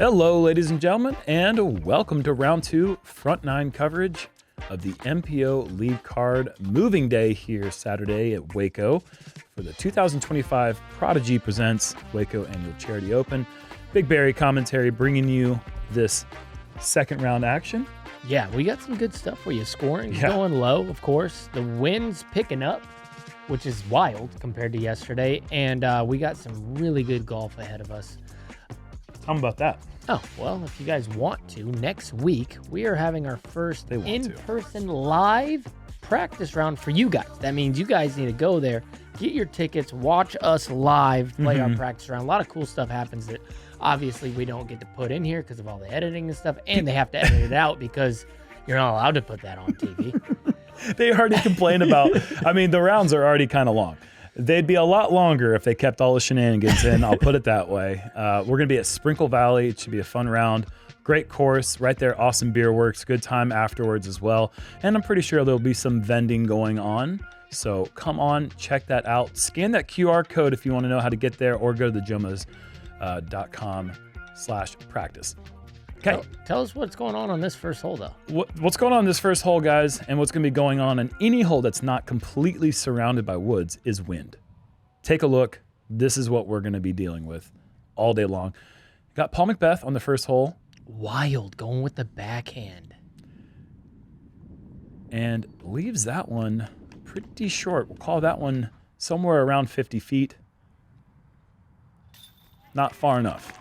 Hello, ladies and gentlemen, and welcome to round 2 front 9 coverage of the MPO lead card moving day here Saturday at Waco for the 2025 Prodigy Presents Waco Annual Charity Open. BigBarri commentary bringing you this second round action. Yeah, we got some good stuff for you. Scoring going low, of course. The wind's picking up, which is wild compared to yesterday. And we got some really good golf ahead of us. How about that? Oh, well, if you guys want to, next week, we are having our first in-person live practice round for you guys. That means you guys need to go there, get your tickets, watch us live, play our practice round. A lot of cool stuff happens that obviously we don't get to put in here because of all the editing and stuff, and they have to edit it out because you're not allowed to put that on TV. They already complained about, the rounds are already kind of long. They'd be a lot longer if they kept all the shenanigans in. I'll put it that way. We're going to be at Sprinkle Valley. It should be a fun round. Great course right there. Awesome beer works. Good time afterwards as well. And I'm pretty sure there'll be some vending going on. So come on, check that out. Scan that QR code if you want to know how to get there, or go to the Jomez.com/practice. Okay. Tell us what's going on this first hole, though. What's going on this first hole, guys, and what's going to be going on in any hole that's not completely surrounded by woods is wind. Take a look. This is what we're going to be dealing with all day long. Got Paul Macbeth on the first hole. Wild, going with the backhand. And leaves that one pretty short. We'll call that one somewhere around 50 feet. Not far enough.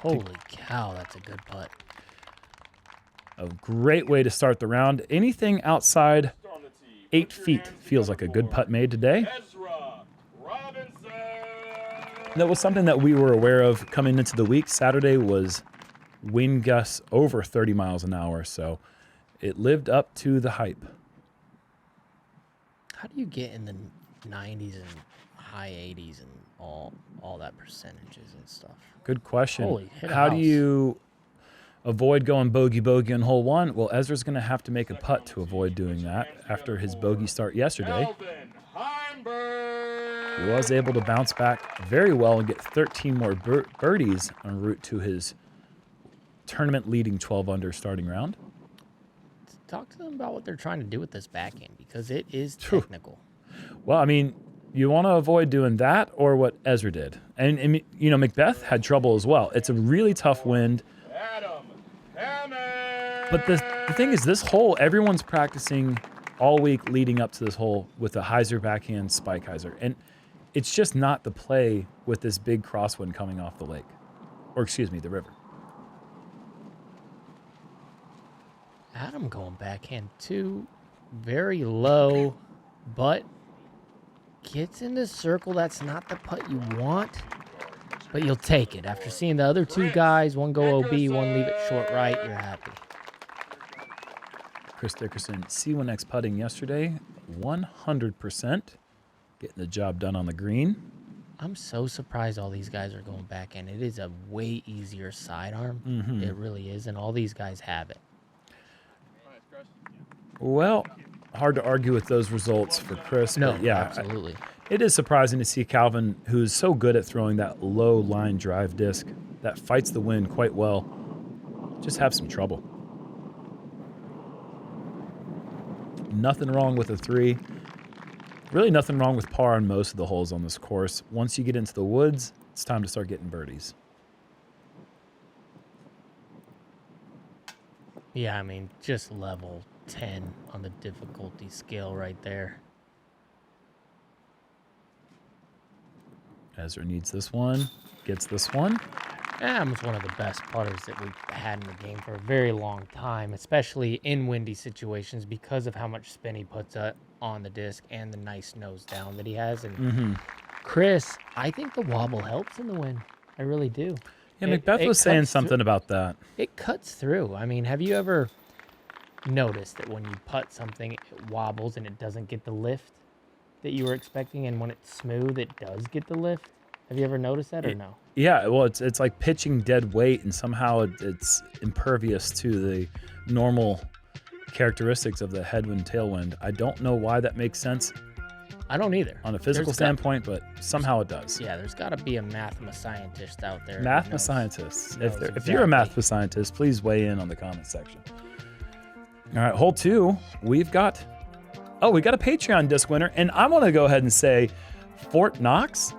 Holy cow, that's a good putt. A great way to start the round. Anything outside 8 feet feels like a good putt made today. Ezra. That was something that we were aware of coming into the week. Saturday was wind gusts over 30 miles an hour, so it lived up to the hype. How do you get in the 90s and high 80s and all that percentages and stuff? Good question. Holy, how do you avoid going bogey on hole 1? Well, Ezra's going to have to make a putt to avoid doing that after his bogey start yesterday. Heimburg. He was able to bounce back very well and get 13 more birdies en route to his tournament-leading 12-under starting round. Talk to them about what they're trying to do with this backhand, because it is technical. Well, you want to avoid doing that or what Ezra did. And Macbeth had trouble as well. It's a really tough wind. But the thing is, this hole, everyone's practicing all week leading up to this hole with a hyzer backhand, spike hyzer. And it's just not the play with this big crosswind coming off the lake. Or, excuse me, the river. Adam going backhand too. Very low, but gets in the circle. That's not the putt you want, but you'll take it. After seeing the other two guys, one go OB, one leave it short right, you're happy. Chris Dickerson, C1X putting yesterday, 100%. Getting the job done on the green. I'm so surprised all these guys are going backhand. It is a way easier sidearm. It really is, and all these guys have it. Well, hard to argue with those results for Chris. No, but yeah, absolutely. It is surprising to see Calvin, who's so good at throwing that low line drive disc that fights the wind quite well, just have some trouble. Nothing wrong with a 3. Really nothing wrong with par on most of the holes on this course. Once you get into the woods, it's time to start getting birdies. Yeah, just level 10 on the difficulty scale right there. Ezra needs this one, gets this one. Adam's one of the best putters that we've had in the game for a very long time, especially in windy situations because of how much spin he puts on the disc and the nice nose down that he has. And Chris, I think the wobble helps in the wind. I really do. Yeah, Macbeth was saying something about that. It cuts through. Have you ever noticed that when you putt something, it wobbles and it doesn't get the lift that you were expecting, and when it's smooth, it does get the lift? Have you ever noticed that or no? Yeah, well, it's like pitching dead weight, and somehow it's impervious to the normal characteristics of the headwind, tailwind. I don't know why that makes sense. I don't either. On a physical standpoint, but somehow it does. Yeah, there's got to be a math-scientist out there. Math-scientist. If you're a math-scientist, please weigh in on the comment section. All right, hole 2, we got a Patreon disc winner, and I want to go ahead and say Fort Knox.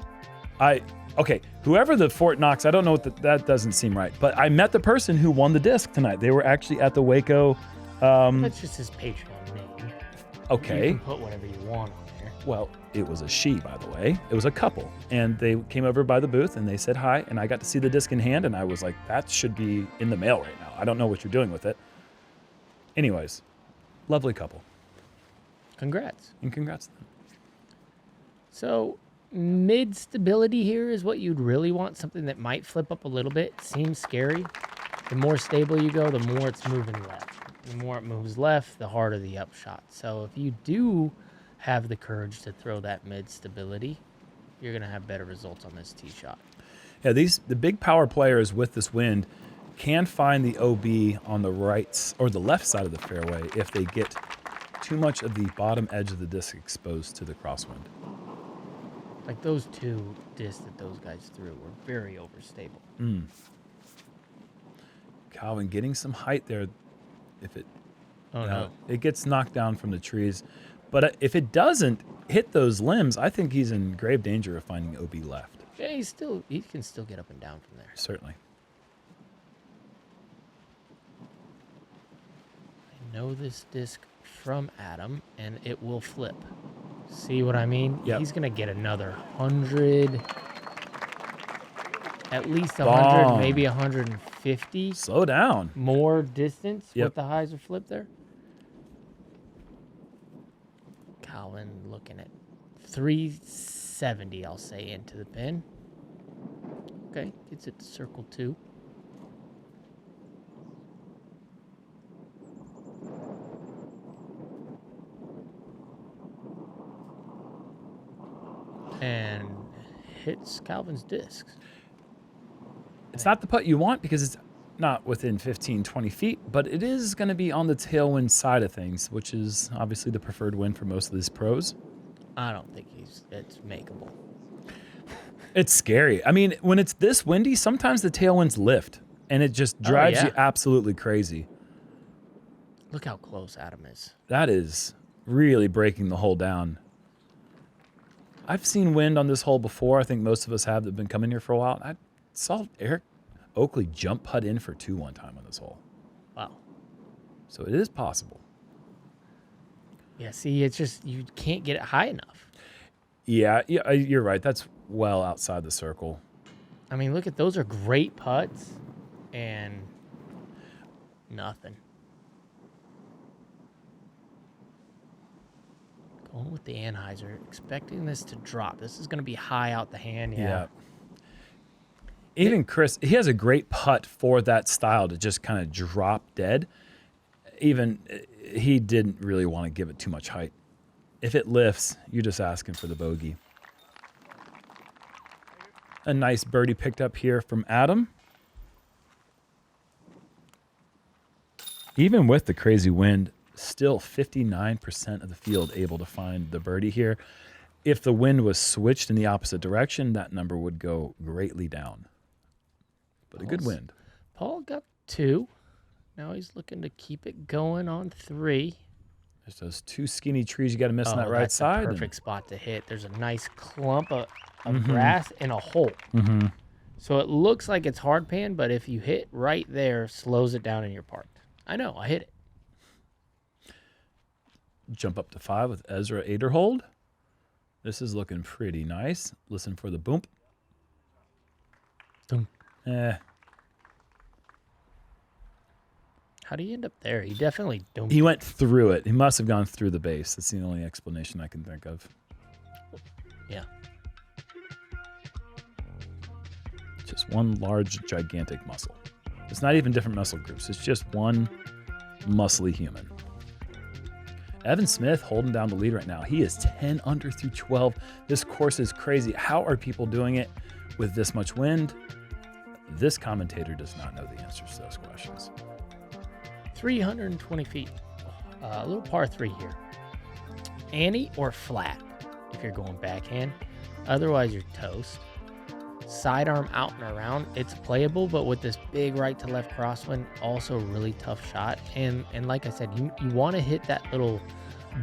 Whoever the Fort Knox, I don't know what that doesn't seem right, but I met the person who won the disc tonight. They were actually at the Waco. That's just his Patreon name. Okay. You can put whatever you want on there. Well, it was a she, by the way. It was a couple, and they came over by the booth and they said hi, and I got to see the disc in hand, and I was like, that should be in the mail right now. I don't know what you're doing with it. Anyways, lovely couple. Congrats. And congrats to them. So mid stability here is what you'd really want, something that might flip up a little bit. Seems scary. The more stable you go, the more it's moving left. The more it moves left, the harder the upshot. So if you do have the courage to throw that mid stability, you're going to have better results on this tee shot. Yeah, the big power players with this wind can find the OB on the right or the left side of the fairway if they get too much of the bottom edge of the disc exposed to the crosswind. Like those 2 discs that those guys threw were very overstable. Calvin getting some height there. If it, no, it gets knocked down from the trees, but if it doesn't hit those limbs, I think he's in grave danger of finding OB left. Yeah, he can still get up and down from there. Certainly. I know this disc from Adam, and it will flip. See what I mean? Yep. He's going to get another 100, at least 100, Bomb. maybe 150. Slow down. More distance Yep. with the hyzer flip there. Calvin looking at 370, I'll say, into the pin. Okay, gets it to circle 2. And hits Calvin's discs. It's not the putt you want because it's not within 15, 20 feet, but it is going to be on the tailwind side of things, which is obviously the preferred win for most of these pros. I don't think it's makeable. It's scary. I mean, when it's this windy, sometimes the tailwinds lift, and it just drives you absolutely crazy. Look how close Adam is. That is really breaking the hole down. I've seen wind on this hole before. I think most of us have that have been coming here for a while. I saw Eric Oakley jump putt in for 2 one time on this hole. Wow. So it is possible. Yeah, see, it's just you can't get it high enough. Yeah, you're right. That's well outside the circle. I mean, look at those are great putts and nothing. Going with the anhyzer, expecting this to drop. This is going to be high out the hand. Yeah. Even Chris, he has a great putt for that style to just kind of drop dead. Even he didn't really want to give it too much height. If it lifts, you're just asking for the bogey. A nice birdie picked up here from Adam. Even with the crazy wind, still 59% of the field able to find the birdie here. If the wind was switched in the opposite direction, that number would go greatly down. But a good wind. Paul got 2. Now he's looking to keep it going on 3. There's those 2 skinny trees you got to miss on that right that's side. A perfect spot to hit. There's a nice clump of grass in a hole. Mm-hmm. So it looks like it's hard pan, but if you hit right there, slows it down and you're parked. I know, I hit it. Jump up to 5 with Ezra Aderhold. This is looking pretty nice. Listen for the boom. Boom. How do you end up there? He definitely don't. He went through it. He must have gone through the base. That's the only explanation I can think of. Yeah. Just one large, gigantic muscle. It's not even different muscle groups. It's just one muscly human. Evan Smith holding down the lead right now. He is 10 under through 12. This course is crazy. How are people doing it with this much wind? This commentator does not know the answers to those questions. 320 feet. A little par 3 here. Ante or flat? if you're going backhand. Otherwise, you're toast. Sidearm out and around, it's playable, but with this big right to left crosswind, also a really tough shot. And like I said, you want to hit that little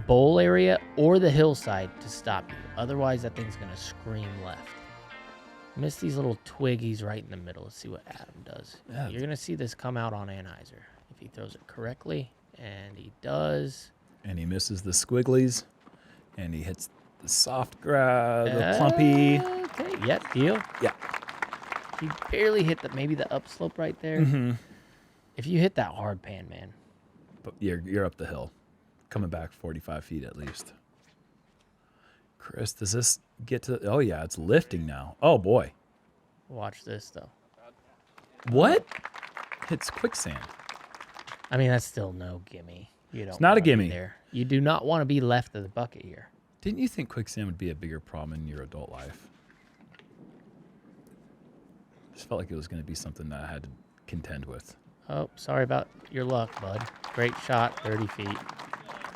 bowl area or the hillside to stop you. Otherwise, that thing's going to scream left. Miss these little twiggies right in the middle. Let's see what Adam does. Yeah. You're going to see this come out on Anheuser if he throws it correctly, and he does. And he misses the squigglies, and he hits the soft grab, the clumpy. Okay, yep, deal. Yeah. He barely hit maybe the upslope right there. Mm-hmm. If you hit that hard pan, man. But you're up the hill, coming back 45 feet at least. Chris, does this get to... Oh, yeah, it's lifting now. Oh, boy. Watch this, though. What? It's quicksand. I mean, that's still no gimme. It's not a gimme. There. You do not want to be left of the bucket here. Didn't you think quicksand would be a bigger problem in your adult life? Just felt like it was going to be something that I had to contend with. Oh, sorry about your luck, bud. Great shot, 30 feet.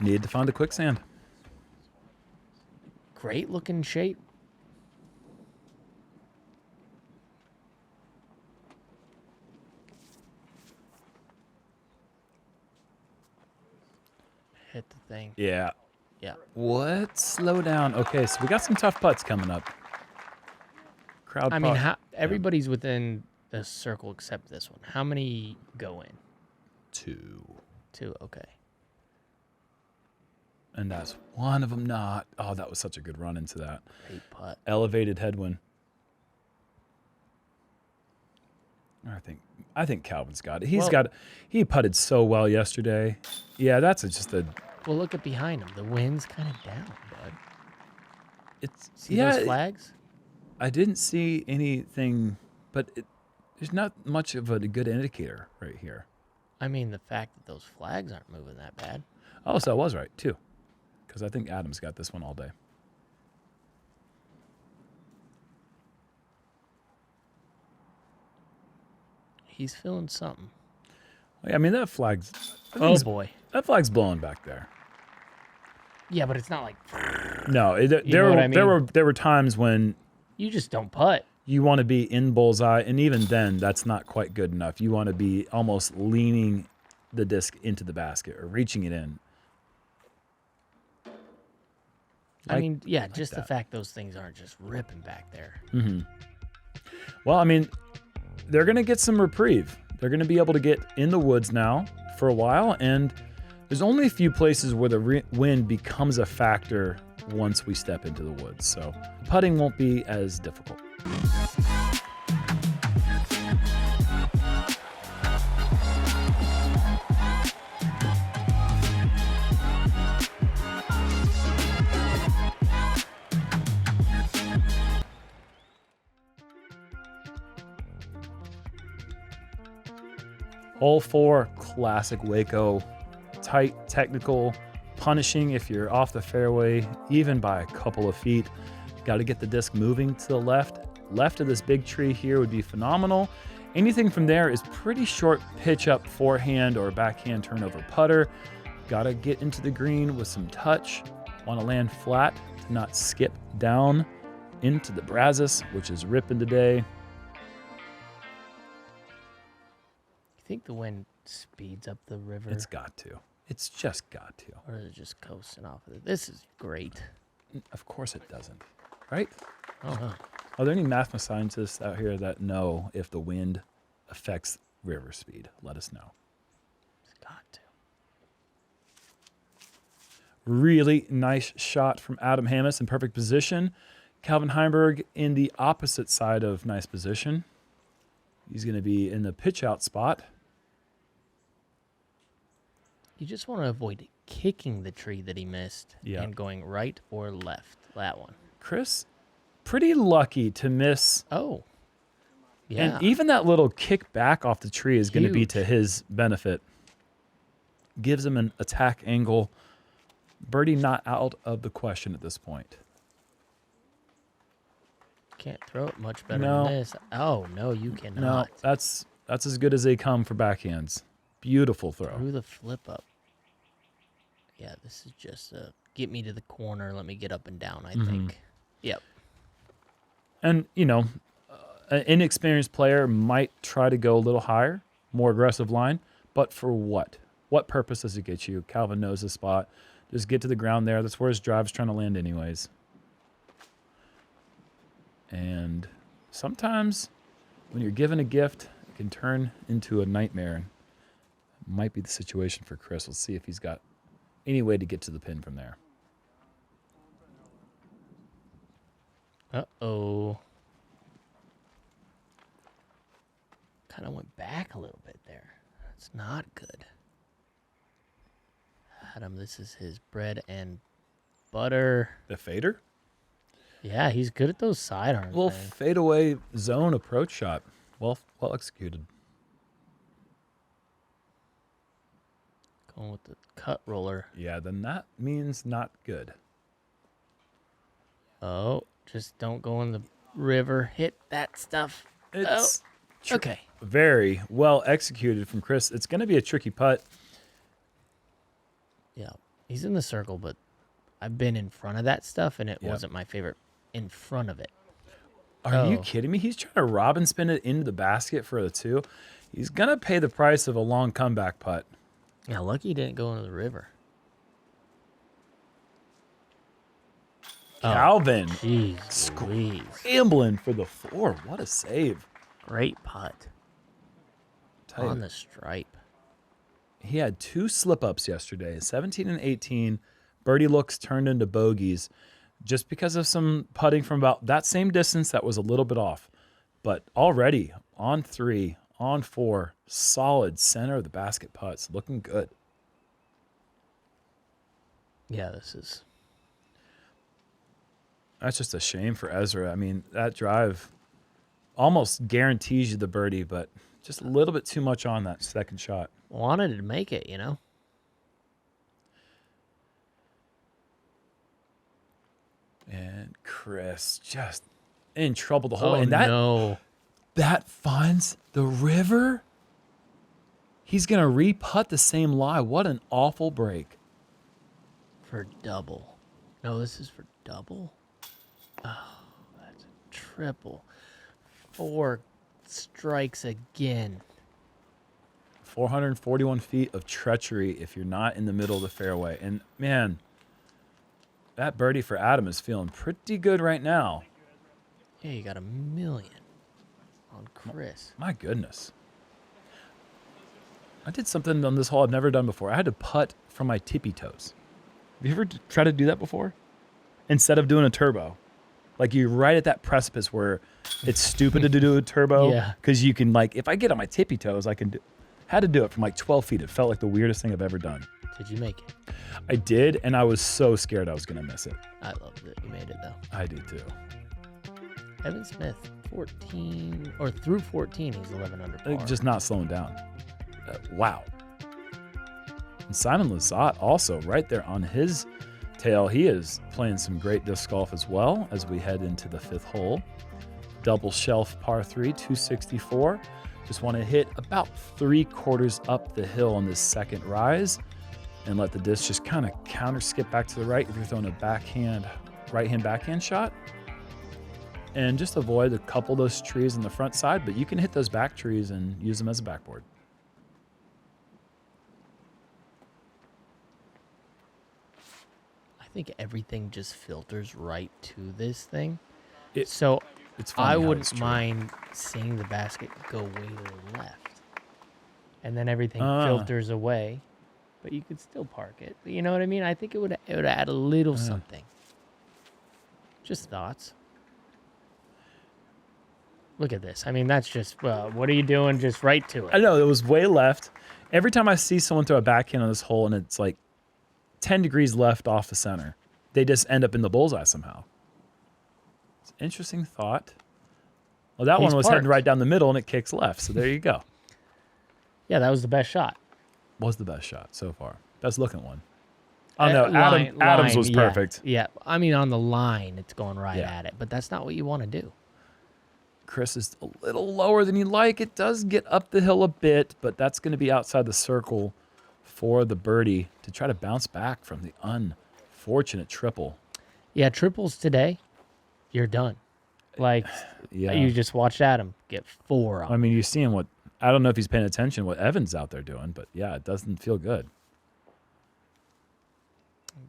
Needed to find the quicksand. Great looking shape. Hit the thing. Yeah. Yeah. What? Slow down. Okay, so we got some tough putts coming up. I mean, everybody's within the circle except this one. How many go in? 2. 2, okay. And that's one of them not. Oh, that was such a good run into that. Great putt. Elevated headwind. I think Calvin's got it. He putted so well yesterday. Yeah, that's just a... Well, look at behind him. The wind's kind of down, bud. See those flags? I didn't see anything, but there's not much of a good indicator right here. I mean, the fact that those flags aren't moving that bad. Oh, so I was right, too. Because I think Adam's got this one all day. He's feeling something. I mean, that flag's... Oh, boy. That flag's blowing back there. Yeah, but it's not like... No, there were times when... You just don't putt. You want to be in bullseye, and even then, that's not quite good enough. You want to be almost leaning the disc into the basket or reaching it in. I mean, yeah, just the fact those things aren't just ripping back there. Mm-hmm. Well, I mean, they're going to get some reprieve. They're going to be able to get in the woods now for a while, and there's only a few places where the wind becomes a factor once we step into the woods. So putting won't be as difficult. Hole 4, classic Waco. Tight, technical, punishing if you're off the fairway, even by a couple of feet. Got to get the disc moving to the left. Left of this big tree here would be phenomenal. Anything from there is pretty short pitch up forehand or backhand turnover putter. Got to get into the green with some touch. Want to land flat to not skip down into the Brazos, which is ripping today. You think the wind speeds up the river? It's got to. It's just got to. Or is it just coasting off of it? This is great. Of course it doesn't, right? Oh, no. Are there any math scientists out here that know if the wind affects river speed? Let us know. It's got to. Really nice shot from Adam Hammis in perfect position. Calvin Heimburg in the opposite side of nice position. He's going to be in the pitch out spot. You just want to avoid kicking the tree that he missed and going right or left. That one. Chris, pretty lucky to miss. Oh, yeah. And even that little kick back off the tree is going to be to his benefit. Gives him an attack angle. Birdie not out of the question at this point. Can't throw it much better than this. Oh, no, you cannot. No, that's as good as they come for backhands. Beautiful throw. Through the flip up. Yeah, this is just get me to the corner. Let me get up and down, I think. Yep. And, you know, an inexperienced player might try to go a little higher, more aggressive line, but for what? What purpose does it get you? Calvin knows the spot. Just get to the ground there. That's where his drive's trying to land anyways. And sometimes when you're given a gift, it can turn into a nightmare. Might be the situation for Chris. We'll see if he's got any way to get to the pin from there. Uh-oh. Kind of went back a little bit there. That's not good. Adam, this is his bread and butter. The fader? Yeah, he's good at those sidearms. Little man. fadeaway zone approach shot. Well executed. Going with the cut roller. Yeah, then that means not good. Oh, just don't go in the river. Hit that stuff. It's okay. Very well executed from Chris. It's going to be a tricky putt. Yeah, he's in the circle, but I've been in front of that stuff, and it wasn't my favorite in front of it. Are you kidding me? He's trying to rob and spin it into the basket for the 2. He's going to pay the price of a long comeback putt. Yeah, lucky he didn't go into the river. Calvin. Jeez, Scrambling for the 4. What a save. Great putt. On the stripe. He had 2 slip-ups yesterday, 17 and 18. Birdie looks turned into bogeys just because of some putting from about that same distance that was a little bit off. But already on 3, on 4, solid center of the basket putts. Looking good. Yeah, this is... That's just a shame for Ezra. I mean, that drive almost guarantees you the birdie, but just a little bit too much on that second shot. Wanted to make it, you know? And Chris just in trouble the whole way. And that finds the river. He's going to re-putt the same lie. What an awful break. For double. No, this is for double. Oh, that's a triple. 4 strikes again. 441 feet of treachery if you're not in the middle of the fairway. And, man, that birdie for Adam is feeling pretty good right now. Yeah, you got $1 million on Chris. My goodness. I did something on this hole I've never done before. I had to putt from my tippy toes. Have you ever tried to do that before? Instead of doing a turbo. Like you're right at that precipice where it's stupid to do a turbo. Yeah. Because you can, like, if I get on my tippy toes, I can do. Had to do it from like 12 feet. It felt like the weirdest thing I've ever done. Did you make it? I did, and I was so scared I was going to miss it. I loved it. You made it, though. I do, too. Evan Smith, 14, or through 14, he's 11 under par. Just not slowing down. Wow. And Simon Lizotte also right there on his tail. He is playing some great disc golf as well as we head into the 5th hole. Double shelf par 3, 264. Just want to hit about 3/4 up the hill on this second rise and let the disc just kind of counter skip back to the right if you're throwing a right-hand backhand shot. And just avoid a couple of those trees on the front side, but you can hit those back trees and use them as a backboard. I think everything just filters right to this thing. It's I wouldn't mind seeing the basket go way to the left. And then everything filters away. But you could still park it. But you know what I mean? I think it would add a little something. Just thoughts. Look at this. I mean, that's just, what are you doing? Just right to it. I know, it was way left. Every time I see someone throw a backhand on this hole and it's like 10 degrees left off the center, they just end up in the bullseye somehow. It's an interesting thought. Well, that one was heading right down the middle and it kicks left. So there you go. Yeah, that was the best shot. Was the best shot so far. Best looking one. Oh, no, Adams was perfect. Yeah, I mean, on the line, it's going right at it. But that's not what you want to do. Chris is a little lower than you'd like. It does get up the hill a bit, but that's going to be outside the circle for the birdie to try to bounce back from the unfortunate triple. Yeah, triples today, you're done. Like, you just watched Adam get 4 on. I mean, you're seeing what, I don't know if he's paying attention what Evan's out there doing, but yeah, it doesn't feel good.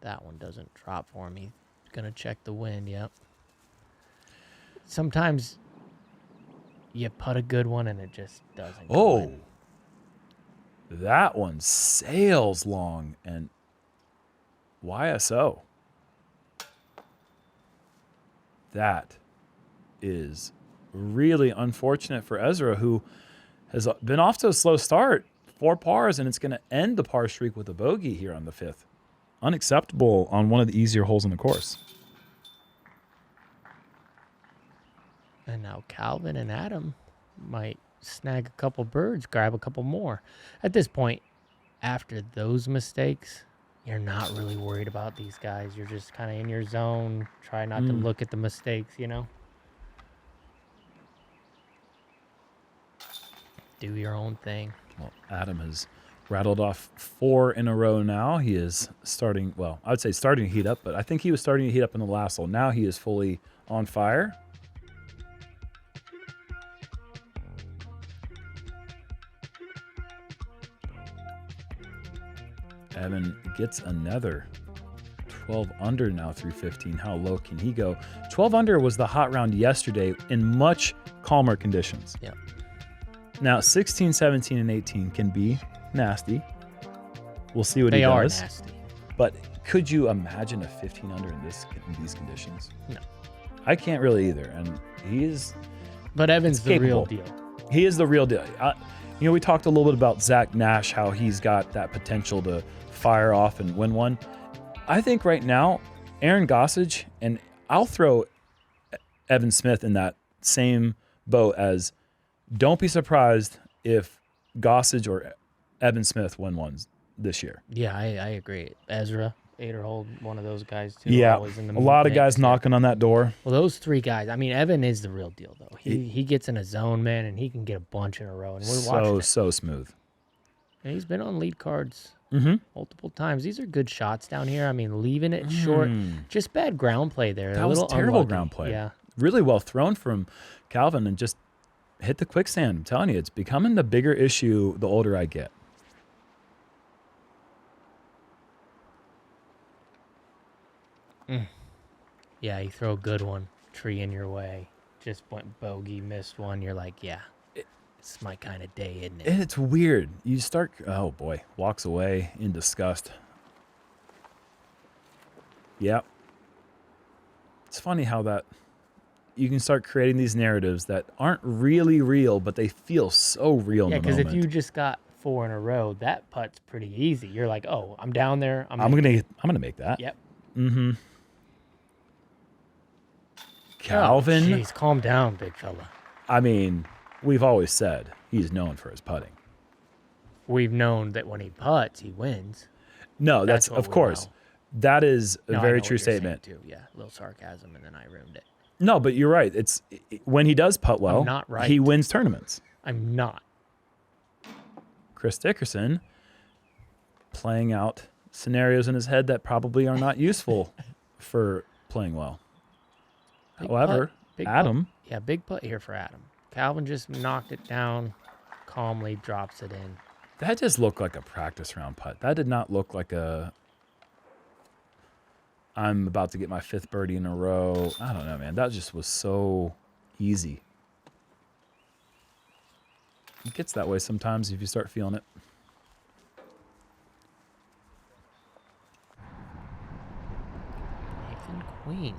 That one doesn't drop for me. Gonna check the wind, yep. Sometimes you put a good one and it just doesn't go in. That one sails long and YSO. That is really unfortunate for Ezra, who has been off to a slow start, 4 pars, and it's going to end the par streak with a bogey here on the 5th. Unacceptable on one of the easier holes in the course. And now Calvin and Adam might snag a couple birds, grab a couple more. At this point, after those mistakes, you're not really worried about these guys. You're just kind of in your zone. Try not to look at the mistakes, you know? Do your own thing. Well, Adam has rattled off 4 in a row now. He is starting, well, I would say starting to heat up, but I think he was starting to heat up in the last hole. Now he is fully on fire. Evan gets another 12 under now through 15. How low can he go? 12 under was the hot round yesterday in much calmer conditions. Yep. Now, 16, 17, and 18 can be nasty. We'll see what he does. They are nasty. But could you imagine a 15 under in these conditions? No. I can't really either. And he is... But Evan's the real deal. He is the real deal. You know, we talked a little bit about Zach Nash, how he's got that potential to fire off and win one. I think right now, Aaron Gossage, and I'll throw Evan Smith in that same boat as, don't be surprised if Gossage or Evan Smith win ones this year. Yeah, I agree. Ezra, Aderhold, one of those guys too. Yeah, always in the a lot of guys knocking on that door. Well, those 3 guys. I mean, Evan is the real deal, though. He gets in a zone, man, and he can get a bunch in a row. And we're watching it. So smooth. And he's been on lead cards multiple times. These are good shots down here. I mean, leaving it short. Just bad ground play there. That was terrible ground play. Yeah. Really well thrown from Calvin and just hit the quicksand. I'm telling you, it's becoming the bigger issue the older I get. Yeah, you throw a good one, tree in your way. Just went bogey, missed one. You're like, yeah, it's my kind of day, isn't it? And it's weird. You start, oh boy, walks away in disgust. Yep. It's funny how that you can start creating these narratives that aren't really real, but they feel so real. Yeah, in the moment. because if you just got 4 in a row, that putt's pretty easy. You're like, oh, I'm down there. I'm gonna make that. Yep. Calvin. Jeez, calm down, big fella. I mean, we've always said he's known for his putting. We've known that when he putts, he wins. No, that's of course. That is a very true statement. Too. Yeah, a little sarcasm, and then I ruined it. No, but you're right. It's when he does putt well, I'm not right. He wins tournaments. I'm not. Chris Dickerson playing out scenarios in his head that probably are not useful for playing well. However, Adam. Yeah, big putt here for Adam. Calvin just knocked it down, calmly drops it in. That just looked like a practice round putt. That did not look like I'm about to get my 5th birdie in a row. I don't know, man. That just was so easy. It gets that way sometimes if you start feeling it. Nathan Queen.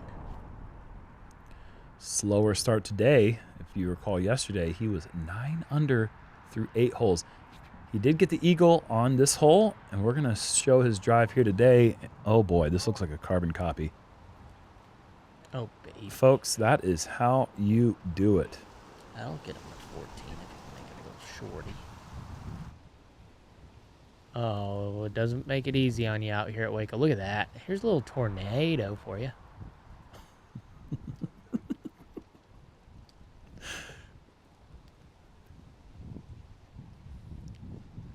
Slower start today. If you recall yesterday, he was 9 under through 8 holes. He did get the eagle on this hole, and we're going to show his drive here today. Oh, boy, this looks like a carbon copy. Oh, baby. Folks, that is how you do it. I'll get him a 14 if you can make it a little shorty. Oh, it doesn't make it easy on you out here at Waco. Look at that. Here's a little tornado for you.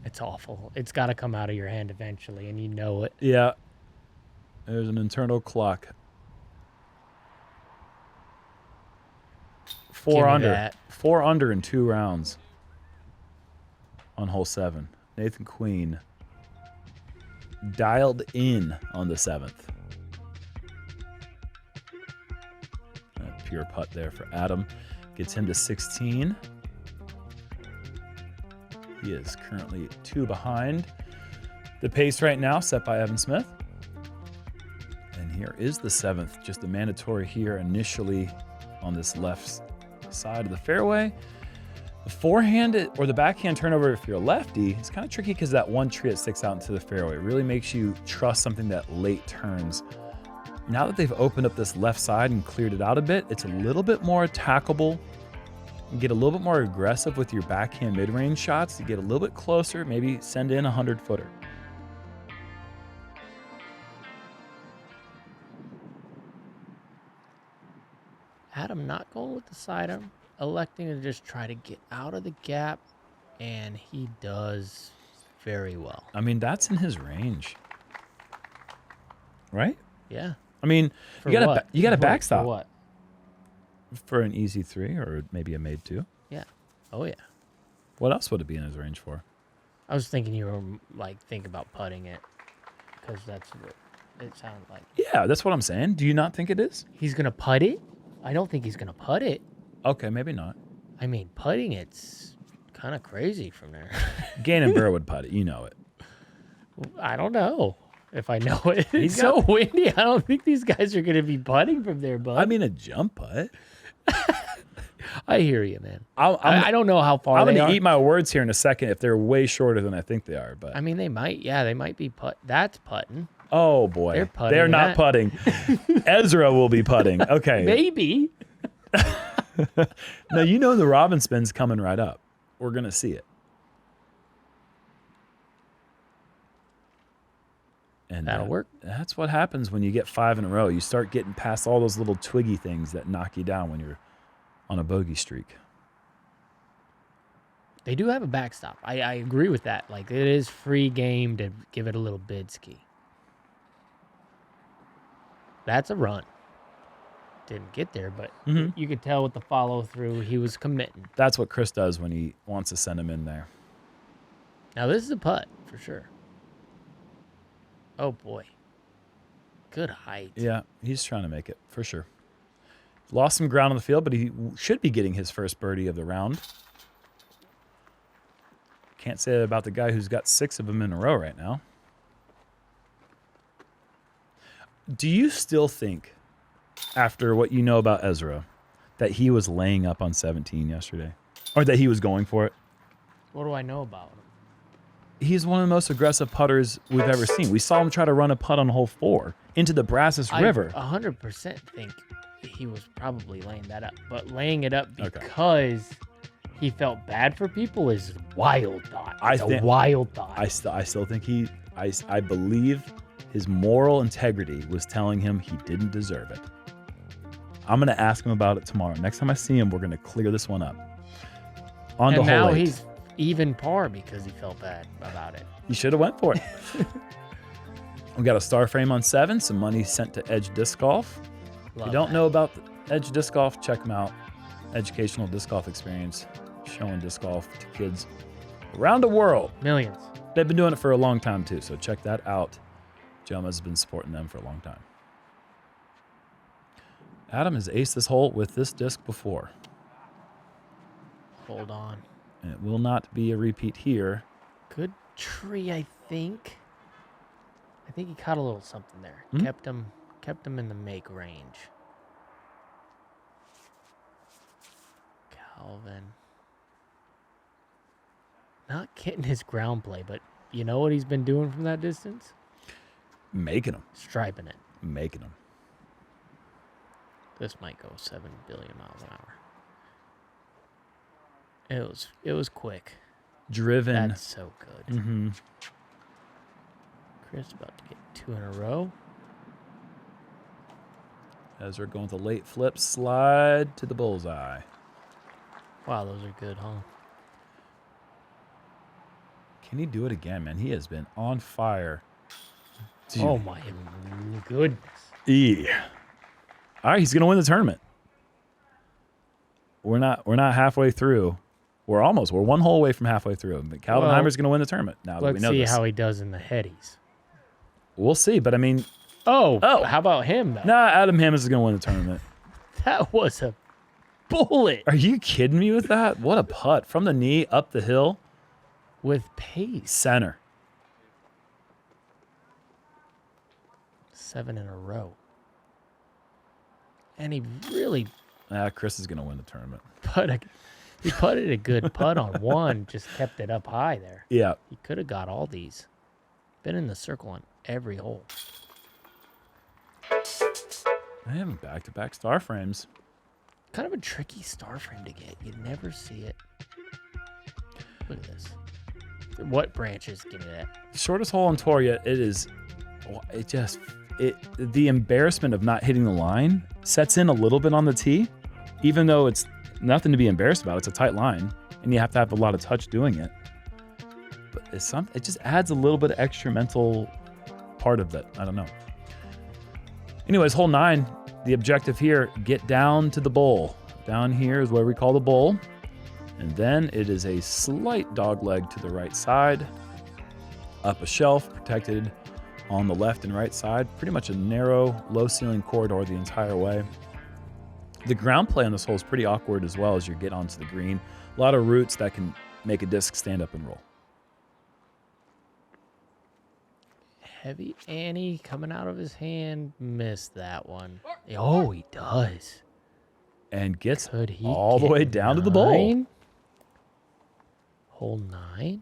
It's it's awful. It's got to come out of your hand eventually, and you know it. Yeah. There's an internal clock. 4 under. That. 4 under in 2 rounds on hole 7. Nathan Queen dialed in on the 7th. A pure putt there for Adam. Gets him to 16. He is currently 2 behind. The pace right now set by Evan Smith. And here is the 7th. Just a mandatory here initially on this left side of the fairway. The forehand or the backhand turnover, if you're a lefty, it's kind of tricky because that one tree that sticks out into the fairway really makes you trust something that late turns. Now that they've opened up this left side and cleared it out a bit, it's a little bit more attackable. You get a little bit more aggressive with your backhand mid-range shots. You get a little bit closer, maybe send in a 100-footer. Adam not going with the sidearm, electing to just try to get out of the gap, and he does very well. I mean, that's in his range, right? Yeah. I mean, For you got what? a For backstop what? for an easy 3 or maybe a made 2. Yeah. Oh yeah. What else would it be in his range for? I was thinking you were like think about putting it, because that's what it sounds like. Yeah, that's what I'm saying. Do you not think it is? He's gonna putt it? I don't think he's gonna putt it. Okay, maybe not. I mean, putting it's kind of crazy from there. Gannon Burr would putt it. You know it. I don't know if I know it. It's so windy. I don't think these guys are gonna be putting from there, bud. I mean, a jump putt. I hear you, man. I don't know how far I'm they going are. to eat my words here in a second if they're way shorter than I think they are. But I mean, they might. Yeah, they might be putt. That's putting. oh boy, They're putting they're not that. putting. Ezra will be putting. Okay. Maybe. No, you know the Robin spin's coming right up. We're going to see it. And That'll work. That's what happens when you get 5 in a row. You start getting past all those little twiggy things that knock you down when you're on a bogey streak. They do have a backstop. I agree with that. Like, it is free game to give it a little bid ski. That's a run. Didn't get there, but you could tell with the follow through, he was committing. That's what Chris does when he wants to send him in there. Now, this is a putt for sure. Oh, boy. Good height. Yeah, he's trying to make it for sure. Lost some ground on the field, but he should be getting his first birdie of the round. Can't say that about the guy who's got 6 of them in a row right now. Do you still think, after what you know about Ezra, that he was laying up on 17 yesterday? Or that he was going for it? What do I know about him? He's one of the most aggressive putters we've ever seen. We saw him try to run a putt on hole 4 into the Brazos River. I 100% think he was probably laying that up. But laying it up because he felt bad for people is a wild thought. It's a wild thought. I still think I believe his moral integrity was telling him he didn't deserve it. I'm going to ask him about it tomorrow. Next time I see him, we're going to clear this one up. On to and hole now 8. he's even par because he felt bad about it. He should have went for it. We got a star frame on 7, some money sent to Edge Disc Golf. If you don't know about Edge Disc Golf, check them out. Educational disc golf experience, showing disc golf to kids around the world. Millions. They've been doing it for a long time too, so check that out. Jomez has been supporting them for a long time. Adam has aced this hole with this disc before. Hold on. And it will not be a repeat here. Good tree, I think. I think he caught a little something there. Kept him in the make range. Calvin. Not getting his ground play, but you know what he's been doing from that distance? Making them. Striping it. Making them. This might go 7 billion miles an hour. It was quick. Driven. That's so good. Chris about to get 2 in a row. Ezra going with a late flip slide to the bullseye. Wow, those are good, huh? Can he do it again, man? He has been on fire. Dude. Oh my goodness. Yeah. All right, he's gonna win the tournament. We're not halfway through. We're almost. We're one hole away from halfway through. But Calvin Heimer's gonna win the tournament. Now that we know Let's see this. how he does in the headies. We'll see, but I mean, Oh, how about him though? nah, Adam Hammonds is gonna win the tournament. That was a bullet Are you kidding me with that? What a putt from the knee up the hill, with pace. center. 7 in a row. And he really Chris is gonna win the tournament. he putted a good putt on one, just kept it up high there. Yeah. He could have got all these. Been in the circle on every hole. I have back-to-back star frames. Kind of a tricky star frame to get. You never see it. Look at this. What branches? Give me that. Shortest hole on tour yet. It is. The embarrassment of not hitting the line sets in a little bit on the tee, even though it's nothing to be embarrassed about. It's a tight line, and you have to have a lot of touch doing it. But it just adds a little bit of extra mental part of that. I don't know. Anyways, hole 9. The objective here: get down to the bowl. Down here is where we call the bowl, and then it is a slight dog leg to the right side, up a shelf, protected on the left and right side. Pretty much a narrow, low ceiling corridor the entire way. The ground play on this hole is pretty awkward as well as you get onto the green. A lot of roots that can make a disc stand up and roll. Heavy Annie coming out of his hand. Missed that one. Oh, he does. And gets Could he all the way down to the bowl. 9? Hole 9?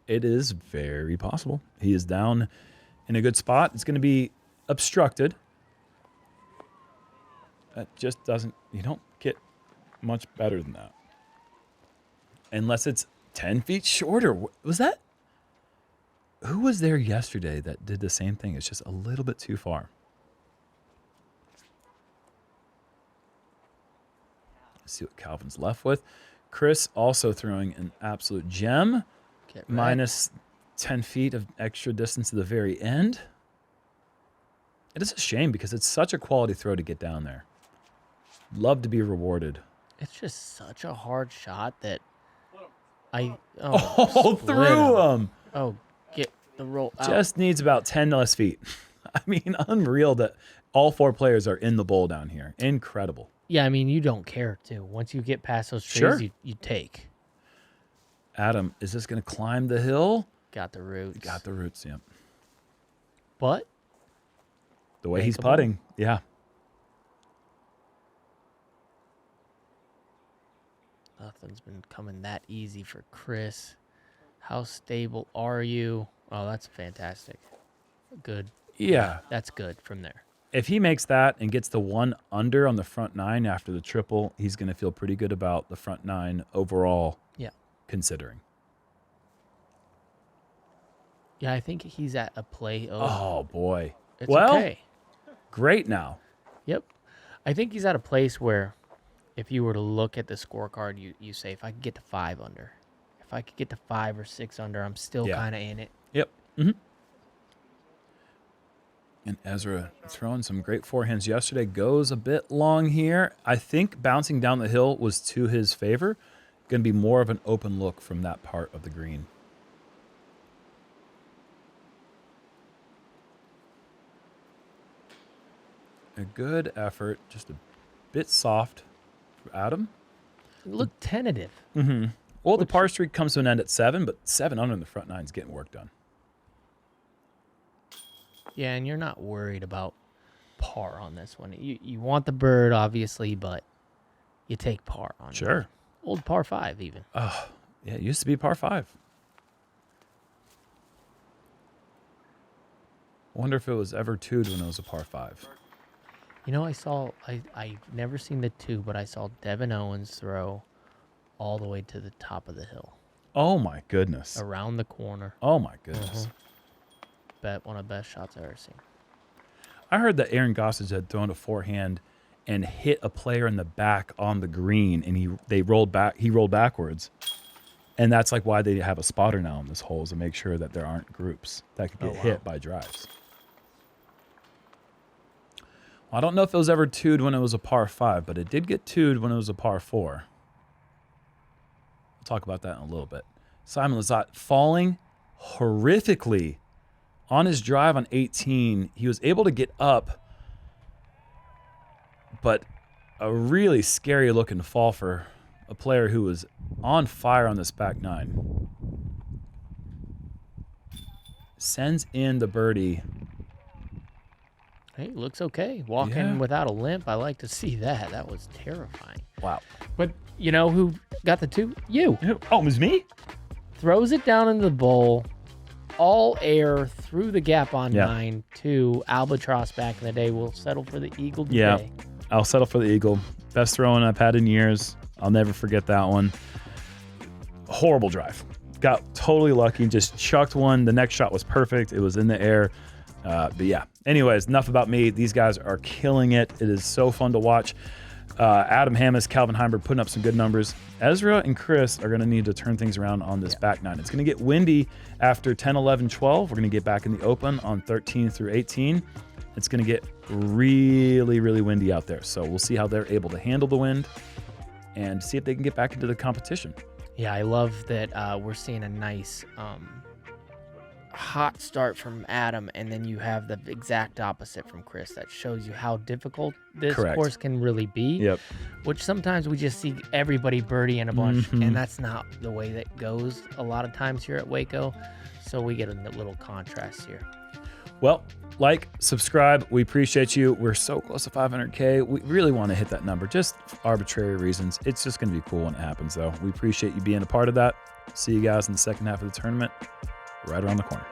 It is very possible. He is down in a good spot. It's going to be obstructed. That just doesn't, you don't get much better than that. Unless it's 10 feet shorter. Was that? Who was there yesterday that did the same thing? It's just a little bit too far. Let's see what Calvin's left with. Chris also throwing an absolute gem. Minus 10 feet of extra distance to the very end. It is a shame because it's such a quality throw to get down there. Love to be rewarded. It's just such a hard shot that through split him. Oh, get the roll out. Just needs about 10 less feet. I mean, unreal that all 4 players are in the bowl down here. Incredible. Yeah, I mean, you don't care, too. Once you get past those trees, you take. Adam, is this going to climb the hill? Got the roots. Got the roots, yep. But the way he's putting, yeah. Nothing's been coming that easy for Chris. How stable are you? Oh, that's fantastic. Good. Yeah. That's good from there. If he makes that and gets the 1 under on the front 9 after the triple, he's going to feel pretty good about the front 9 overall. Yeah. Considering. Yeah, I think he's at a play. Oh boy. It's well, okay. Great now. Yep. I think he's at a place where if you were to look at the scorecard, you say, if I could get to 5 under, if I could get to 5 or 6 under, I'm still kind of in it. Yep. Mm-hmm. And Ezra throwing some great forehands yesterday. Goes a bit long here. I think bouncing down the hill was to his favor. Going to be more of an open look from that part of the green. A good effort. Just a bit soft for Adam. Look tentative. Mm-hmm. Well, the par streak comes to an end at 7, but 7 under in the front 9 is getting work done. Yeah, and you're not worried about par on this one. You want the bird, obviously, but you take par on it. Sure. Old par 5 even. Oh, yeah, it used to be par 5. Wonder if it was ever 2'd when it was a par 5. You know, I've never seen the 2, but I saw Devin Owens throw all the way to the top of the hill. Oh, my goodness. Around the corner. Oh, my goodness. One of the best shots I've ever seen. I heard that Aaron Gossage had thrown a forehand and hit a player in the back on the green, and he rolled backwards. And that's like why they have a spotter now on this hole, is to make sure that there aren't groups that could get hit by drives. I don't know if it was ever two'd when it was a par 5, but it did get two'd when it was a par 4. We'll talk about that in a little bit. Simon Lizotte falling horrifically on his drive on 18. He was able to get up, but a really scary looking fall for a player who was on fire on this back 9. Sends in the birdie. Hey, looks okay. Walking without a limp. I like to see that. That was terrifying. Wow. But you know who got the 2? You. Oh, it was me? Throws it down into the bowl. All air through the gap on 9 to Albatross back in the day. We'll settle for the Eagle today. Yeah, I'll settle for the Eagle. Best throwing I've had in years. I'll never forget that one. Horrible drive. Got totally lucky. Just chucked one. The next shot was perfect. It was in the air. But yeah, anyways, enough about me. These guys are killing it. It is so fun to watch. Adam Hammis, Calvin Heimburg putting up some good numbers. Ezra and Chris are going to need to turn things around on this back 9. It's going to get windy after 10, 11, 12. We're going to get back in the open on 13 through 18. It's going to get really, really windy out there. So we'll see how they're able to handle the wind and see if they can get back into the competition. Yeah, I love that we're seeing a nice hot start from Adam, and then you have the exact opposite from Chris. That shows you how difficult this course can really be. Yep. Which sometimes we just see everybody birdie in a bunch, and that's not the way that goes a lot of times here at Waco. So we get a little contrast here. Well, like, subscribe. We appreciate you. We're so close to 500K. We really want to hit that number, just arbitrary reasons. It's just going to be cool when it happens, though. We appreciate you being a part of that. See you guys in the second half of the tournament, right around the corner.